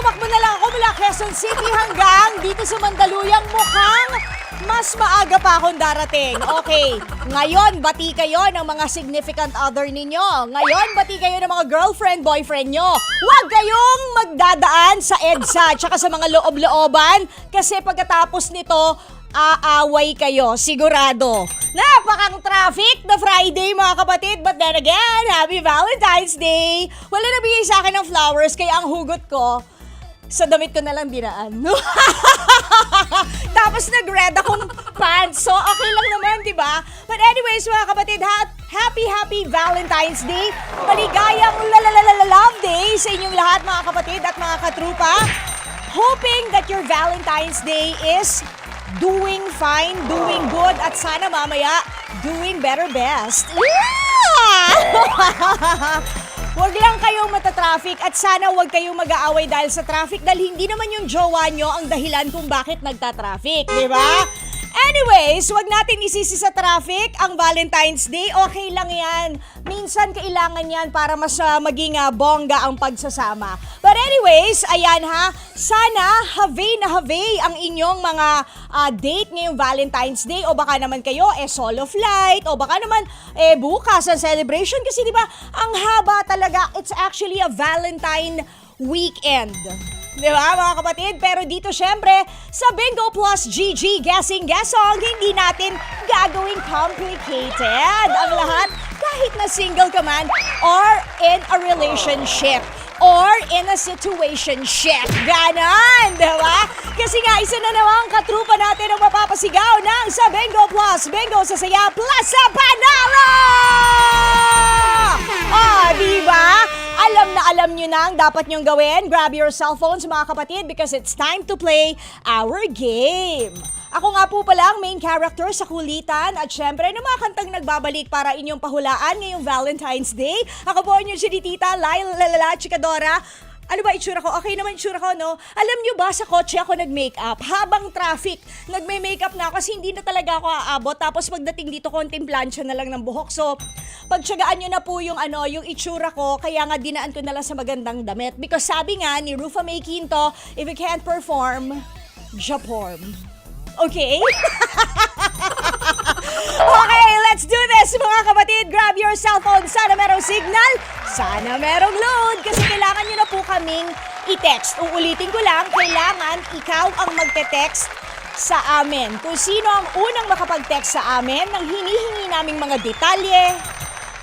tumakbo na lang ako mula Quezon City hanggang dito sa Mandaluyong. Mukhang mas maaga pa akong darating. Okay, ngayon bati kayo ng mga significant other ninyo. Ngayon bati kayo ng mga girlfriend, boyfriend nyo. Huwag kayong magdadaan sa EDSA tsaka sa mga loob-looban kasi pagkatapos nito, aaway kayo, sigurado. Napakang traffic na Friday mga kapatid, but then again, Happy Valentine's Day! Wala nabigay sa akin ng flowers, kaya ang hugot ko, sa damit ko na lang dinaan. Tapos nag-red akong pants, so okay lang naman, di ba? But anyways mga kapatid, happy Valentine's Day! Maligayang love day sa inyong lahat mga kapatid at mga katrupa. Hoping that your Valentine's Day is doing fine, doing good, at sana mamaya doing better best. Yeah! Huwag lang kayong matatraffic at sana huwag kayong mag-aaway dahil sa traffic dahil hindi naman yung jowa nyo ang dahilan kung bakit nagta-traffic, di ba? Anyways, huwag natin isisi sa traffic ang Valentine's Day. Okay lang yan. Minsan kailangan yan para mas maging bongga ang pagsasama. But anyways, ayan ha, sana have ang inyong mga date ngayong Valentine's Day o baka naman kayo solo flight o baka naman bukas ang celebration kasi di ba ang haba talaga. It's actually a Valentine weekend. Di ba mga kapatid? Pero dito syempre, sa Bingo Plus GG Guessing Guess Song, hindi natin gagawing complicated ang lahat kahit na single ka man or in a relationship or in a situationship. Ganon, di ba? Kasi nga, isa na namang katrupa natin ang mapapasigaw ng sa Bingo Plus, Bingo sa Saya Plus sa Panalo! Di ba? Alam nyo na ang dapat nyong gawin. Grab your cellphones mga kapatid because it's time to play our game. Ako nga po pala ang main character sa kulitan at syempre ng mga kantang nagbabalik para inyong pahulaan ngayong Valentine's Day. Ako po inyong sinitita, Laila Chikadora. Ano ba itsura ko? Okay naman itsura ko, no? Alam nyo ba, sa kotse ako nag-makeup. Habang traffic, nagme-makeup na ako kasi hindi na talaga ako aabot. Tapos pagdating dito, konting plancha na lang ng buhok. So, pagtsagaan nyo na po yung itsura ko, kaya nga dinaan ko na lang sa magandang damit. Because sabi nga ni Rufa May Quinto, if you can't perform, japorm. Okay? Okay, let's do this mga kapatid. Grab your cellphone. Sana merong signal. Sana merong load. Kasi kailangan nyo na po kaming i-text. Uulitin ko lang, kailangan ikaw ang magte-text sa amin. Kung sino ang unang makapag-text sa amin ng hinihingi naming mga detalye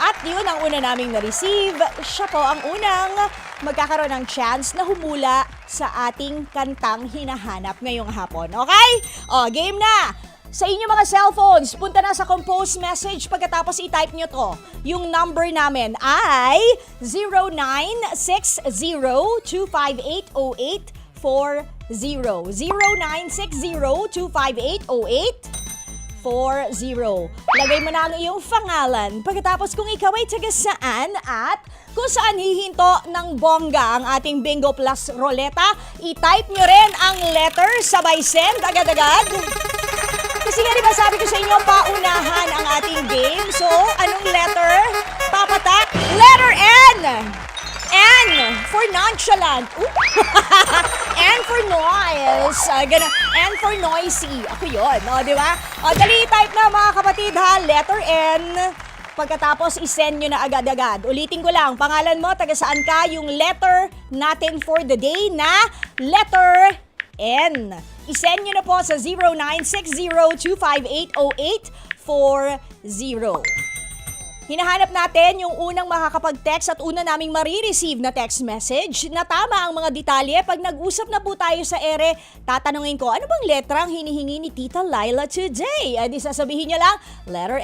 at yun ang una naming na-receive, siya po ang unang magkakaroon ng chance na humula sa ating kantang hinahanap ngayong hapon. Okay? O, game na! Sa inyong mga cellphones, punta na sa compose message pagkatapos i-type nyo to. Yung number namin ay 0960-258-0840. 0960-258-0840. Lagay mo na ang iyong pangalan. Pagkatapos kung ikaw ay taga saan at kung saan hihinto ng bongga ang ating Bingo Plus Roleta, i-type nyo rin ang letter sabay send agad-agad. Kasi nga diba sabi ko sa inyo, paunahan ang ating game. So, anong letter? Papatak? Letter N! N for nonchalant. N for noise. N for noisy. Ako yun, di ba? Dali type na mga kapatid ha, letter N. Pagkatapos isend nyo na agad-agad. Ulitin ko lang, pangalan mo, taga saan ka, yung letter natin for the day na letter N. Isend nyo na po sa 0960-258-0840. Hinahanap natin yung unang makakapag-text at una naming marireceive na text message na tama ang mga detalye. Pag nag-usap na po tayo sa ere, tatanungin ko, ano bang letra ang hinihingi ni Tita Laila today? Di sasabihin nyo lang, letter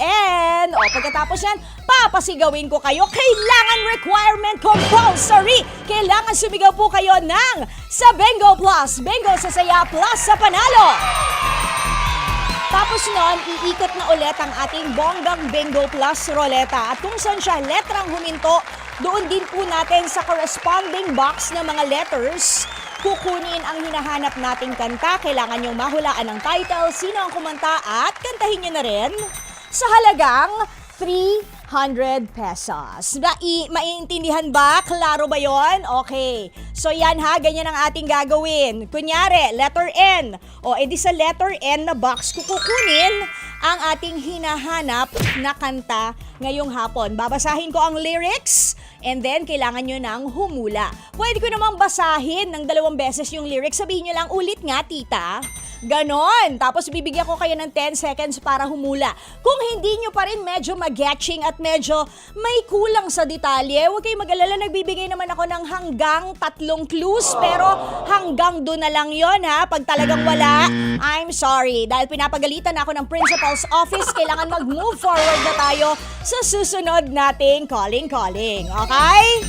N. O pagkatapos yan, papasigawin ko kayo. Kailangan requirement compulsory. Kailangan sumigaw po kayo ng sa Bingo Plus. Bingo sa Saya Plus sa Panalo. Tapos noon, iikot na ulit ang ating bonggang Bingo Plus Roleta. At kung saan siya letrang huminto, doon din po natin sa corresponding box ng mga letters, kukunin ang hinahanap nating kanta. Kailangan niyong mahulaan ang title, sino ang kumanta at kantahin niyo na rin sa halagang 3 100 pesos. Maiintindihan ba? Klaro ba yon? Okay. So yan ha, ganyan ang ating gagawin. Kunyari, letter N. O edi sa letter N na box kukunin ang ating hinahanap na kanta ngayong hapon. Babasahin ko ang lyrics and then kailangan nyo nang humula. Pwede ko namang basahin ng 2 beses yung lyrics. Sabihin nyo lang, ulit nga tita. Ganon. Tapos bibigyan ko kayo ng 10 seconds para humula. Kung hindi nyo pa rin medyo mag-getching at medyo may kulang sa detalye, huwag kayong mag-alala, nagbibigay naman ako ng hanggang 3 clues, pero hanggang doon na lang yon ha. Pag talagang wala, I'm sorry. Dahil pinapagalitan ako ng principal's office, kailangan mag-move forward na tayo sa susunod nating calling. Okay?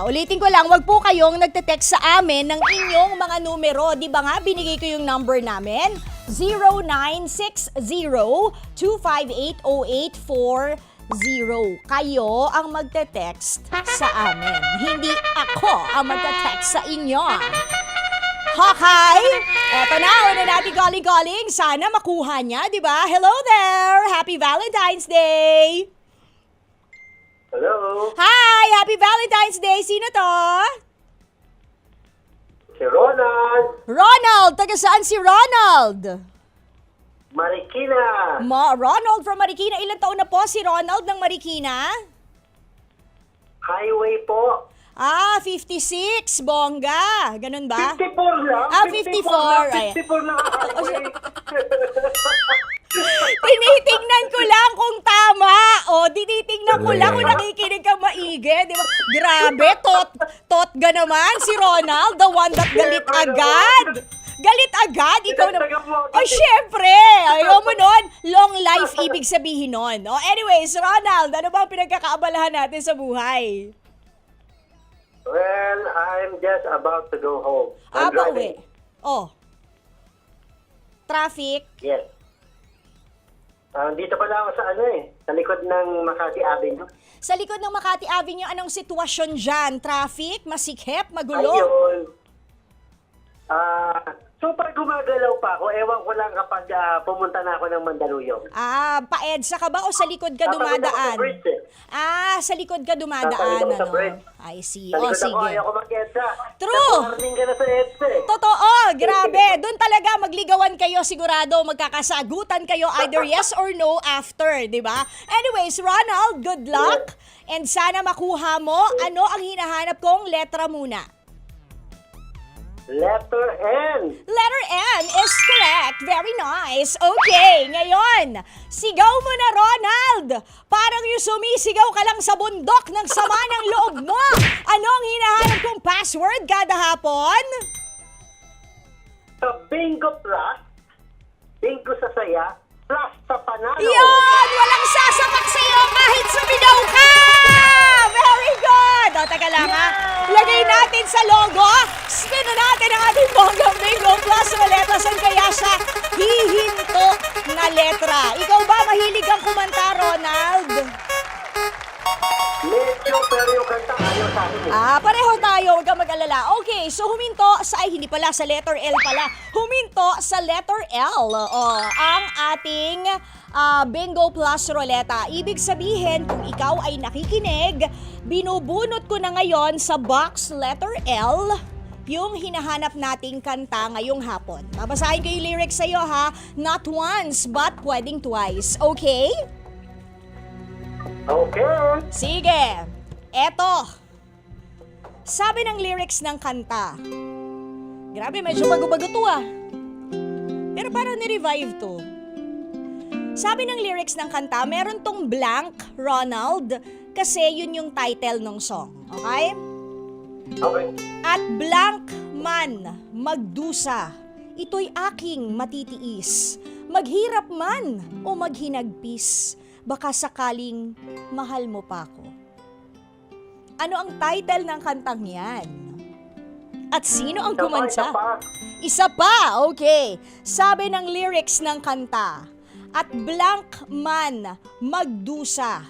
Ulitin ko lang, wag po kayong nagte-text sa amin ng inyong mga numero. Di ba nga, binigay ko yung number namin? 0960-258-0840. Kayo ang magte-text sa amin. Hindi ako ang magte-text sa inyo. Okay? Eto na, una natin calling. Sana makuha niya, di ba? Hello there! Happy Valentine's Day! Hello, Hi! Happy Valentine's Day! Sino to? si Ronald, Ronald! Taga saan si Ronald? Marikina, Ronald from Marikina. Ilan taon na po si Ronald ng Marikina? highway po. 56. Bongga. Ganun ba? 54 lang. 54. 54 lang ang highway. Tinitingnan ko lang kung tama. Tinitingnan ko lang kung nakikinig ka maigi. Di ba? Grabe, tot ga naman si Ronald, the one that galit agad. Galit agad? Ikaw na. Syempre. Ayaw mo nun. Long life ibig sabihin nun. Anyways, Ronald, ano ba ang pinagkakaabalahan natin sa buhay? Well, I'm just about to go home. I'm driving. Traffic. Yes. Dito pala ako sa likod ng Makati Avenue. Sa likod ng Makati Avenue, anong sitwasyon dyan? Traffic? Masikip? Magulo? Ayun. Super gumagalaw pa ako. Ewan ko lang kapag pumunta na ako ng Mandaluyong. Pa-EDSA ka ba o sa likod ka Papunta ako dumadaan? sa bridge eh. Sa likod ka dumadaan, Papunta ako sa bridge. I see. Sa likod ako, Sige. ayaw ko mag-EDSA. True. Morning ka na sa EDSA eh. Totoo, grabe. Doon talaga magligawan kayo sigurado, magkakasagutan kayo either yes or no after, di ba? Anyways, Ronald, good luck. And sana makuha mo. Ano ang hinahanap kong letra muna? Letter N. Letter N is correct. Very nice. Okay, ngayon, sigaw mo na, Ronald. Parang yung sumisigaw ka lang sa bundok ng sama ng loob mo. Ano ang hinahanap kong password kada hapon? Sa Bingo Plus, Bingo sa saya, plus sa panalo. Yan! Walang sasapak sa'yo kahit sumigaw ka! Very good! Teka lang ha. Lagay natin sa logo. Spin na natin ang ating bonggang Bingo Plus Roleta. Saan kaya siya hihinto na letra? Ikaw ba mahilig kang kumanta, Ronald? Medyo, pero yung kanta ayaw sa akin eh. Pareho tayo. Huwag kang mag-alala. Okay, so huminto sa, hindi pala, sa letter L pala. Huminto sa letter L. Ang ating Bingo Plus Roleta. Ibig sabihin, kung ikaw ay nakikinig, binubunot ko na ngayon sa box letter L yung hinahanap nating kanta ngayong hapon. Babasahin ko yung lyrics sa'yo ha. Not once, but pwedeng twice. Okay? Okay. Sige. Eto. Sabi ng lyrics ng kanta. Grabe, medyo bago-bago to Pero parang ni-revive to. Sabi ng lyrics ng kanta, meron tong blank, Ronald, kasi yun yung title ng song. Okay? Okay. At blank man, magdusa, ito'y aking matitiis. Maghirap man o maghinagpis, baka sakaling mahal mo pa ako. Ano ang title ng kantang yan? At sino ang kumanta? Isa pa, okay. Sabi ng lyrics ng kanta, at blank man, magdusa,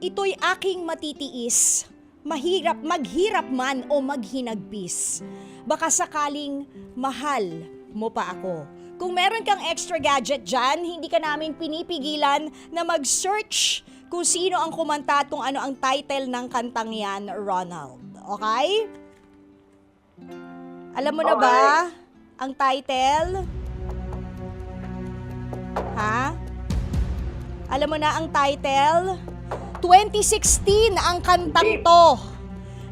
ito'y aking matitiis. Maghirap man o maghinagpis, baka sakaling mahal mo pa ako. Kung meron kang extra gadget dyan, hindi ka namin pinipigilan na mag-search kung sino ang kumanta at kung ano ang title ng kantang yan, Ronald. Okay? Alam mo na ba ang title? Ha? Alam mo na ang title? 2016 ang kantang to.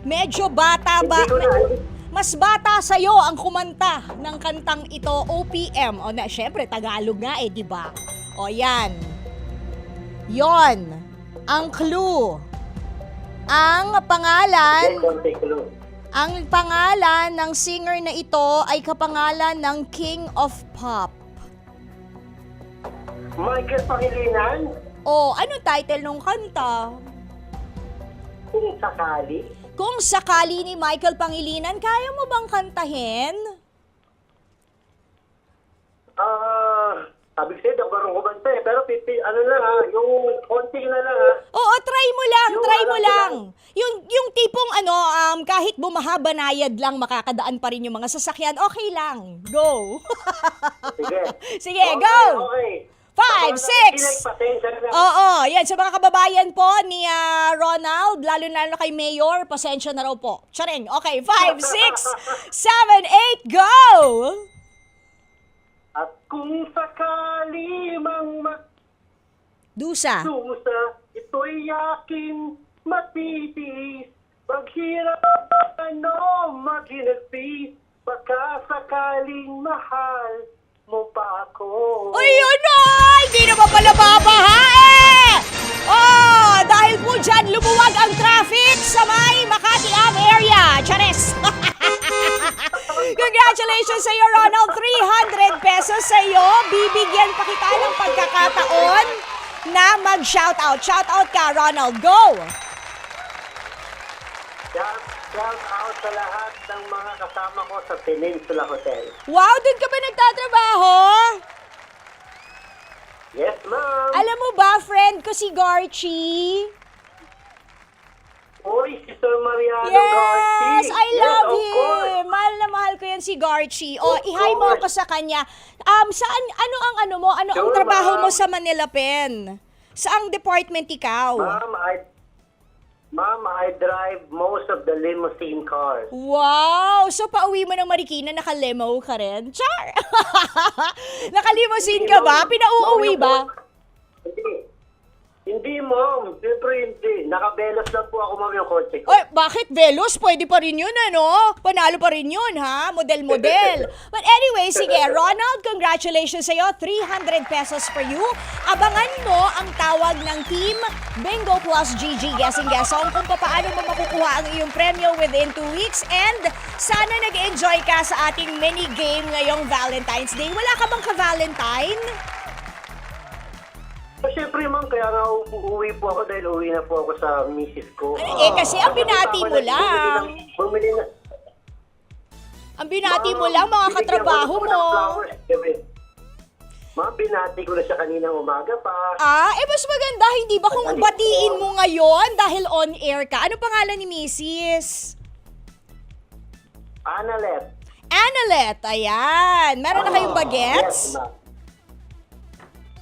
Medyo bata ba? Hindi ko na. Mas bata sa'yo ang kumanta ng kantang ito, OPM. O na, syempre, Tagalog nga di ba? O yan. Yon. Ang clue. Ang pangalan, Yes, don't take a look. ang pangalan ng singer na ito ay kapangalan ng King of Pop. Michael Pangilinan, O, anong title ng kanta? kung sakali. Kung sakali ni Michael Pangilinan, kaya mo bang kantahin? Sabi ko sa'yo, daw kumanta pero ano lang yung konti na lang Oo, try mo lang, Yung try mo alam ko lang. Yung tipong kahit bumaha-banayad lang, makakadaan pa rin yung mga sasakyan, okay lang. Go! Sige. Sige, Okay, go! Okay. 5, 6! Pasensya na. Oo, yan. Sa mga kababayan po ni Ronald, lalo kay Mayor, pasensya na raw po. Charing. Okay, 5, 6, 7, 8, go! At kung sakali mang Dusa. magdusa, ito'y aking matitiis. Maghirap maghinagpis, baka sakaling mahal mo pa ako. Uy, ano? Hindi naman pala babaha eh! Oh, dahil po dyan, lumuwag ang traffic sa may Makati Ave area. Chares! Congratulations sa iyo, Ronald. 300 pesos sa iyo. Bibigyan pa kita ng pagkakataon na mag-shoutout. Shoutout ka, Ronald. Go! Shout out sa lahat ng mga kasama ko sa Peninsula Hotel. Wow, doon ka ba nagtatrabaho? Yes, ma'am. Alam mo ba, friend ko si Garchi? Uy, si Sir Mariano Yes! Garci. I love of course. him! Mahal na mahal ko yan si Garchi. O, Of i-hi mo course. ako sa kanya. Saan, ano ang Sure, trabaho mo ma'am. sa Manila Pen? Saang department ikaw? Ma'am, I drive most of the limousine cars. Wow! So, pauwi mo ng Marikina, naka-limo ka rin? Char! Naka-limousine ka ba? Pinauuwi ba? Hindi, ma'am. Siyempre hindi. Nakabelos lang po ako, ma'am, yung kotse ko. Ay, bakit Velos? Pwede pa rin yun, ano? Panalo pa rin yun, ha? Model-model. But anyway, sige, Ronald, congratulations sa'yo. 300 pesos for you. Abangan mo ang tawag ng Team Bingo Plus GG Guessing Guessong kung paano mo makukuha ang iyong premyo within 2 weeks. And sana nag-enjoy ka sa ating mini game ngayong Valentine's Day. Wala ka bang ka-Valentine? Siyempre, ma'am, kaya nga uuwi po ako dahil uuwi na po ako sa misis ko. Kasi ang binati mo lang. Bumili na. Ang binati mo lang, mga katrabaho mo. Ma'am, binati ko na siya kaninang umaga pa. Mas maganda, hindi ba kung batiin mo ngayon dahil on air ka? Ano pangalan ni Mrs.? Analet. Analet, ayan. Meron na kayong bagets? Yes, ma'am.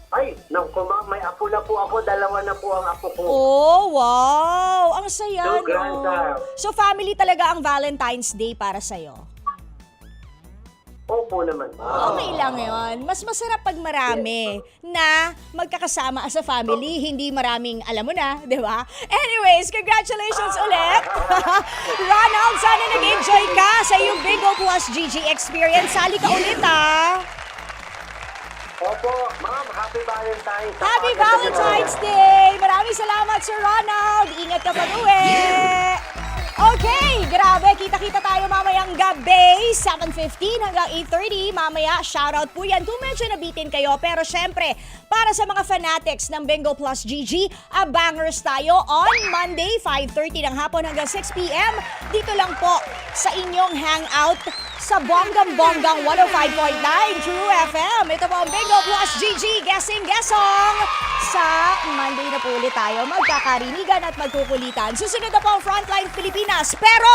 Ay, naku, ma'am, may apo na po ako. 2 na po ang apo ko. Oh, wow. Ang saya, So, no? grandchild. So, family talaga ang Valentine's Day para sa'yo? Opo naman, ma'am. Okay lang yun. Mas masarap pag marami na magkakasama as a family, hindi maraming, alam mo na, di ba? Anyways, congratulations ulit. Ronald, sana nag-enjoy ka sa iyong Bingo Plus GG experience. Sali ka ulit, Opo, ma'am, happy Valentine's. Happy Valentine's Day! Maraming salamat, Sir Ronald. Ingat ka pag-uwi. Okay, grabe. Kita-kita tayo mamayang gabi, 7:15 hanggang 8:30. Mamaya, shoutout po yan kung medyo nabitin kayo. Pero syempre, para sa mga fanatics ng Bingo Plus GG, abangers tayo on Monday, 5:30 ng hapon hanggang 6 p.m. Dito lang po sa inyong hangout sa bonggang-bonggang 105.9 True FM. Ito po ang Bingo Plus GG Guessing Guessong. Sa Monday na po ulit tayo magkakarinigan at magkukulitan. Susunod na po ang Frontline Pilipinas. Pero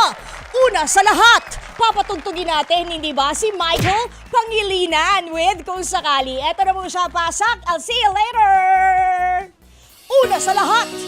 una sa lahat, papatugtugin natin, hindi ba, si Michael Pangilinan with Kung Sakali. Eto na po siya, pasak. I'll see you later! una sa lahat,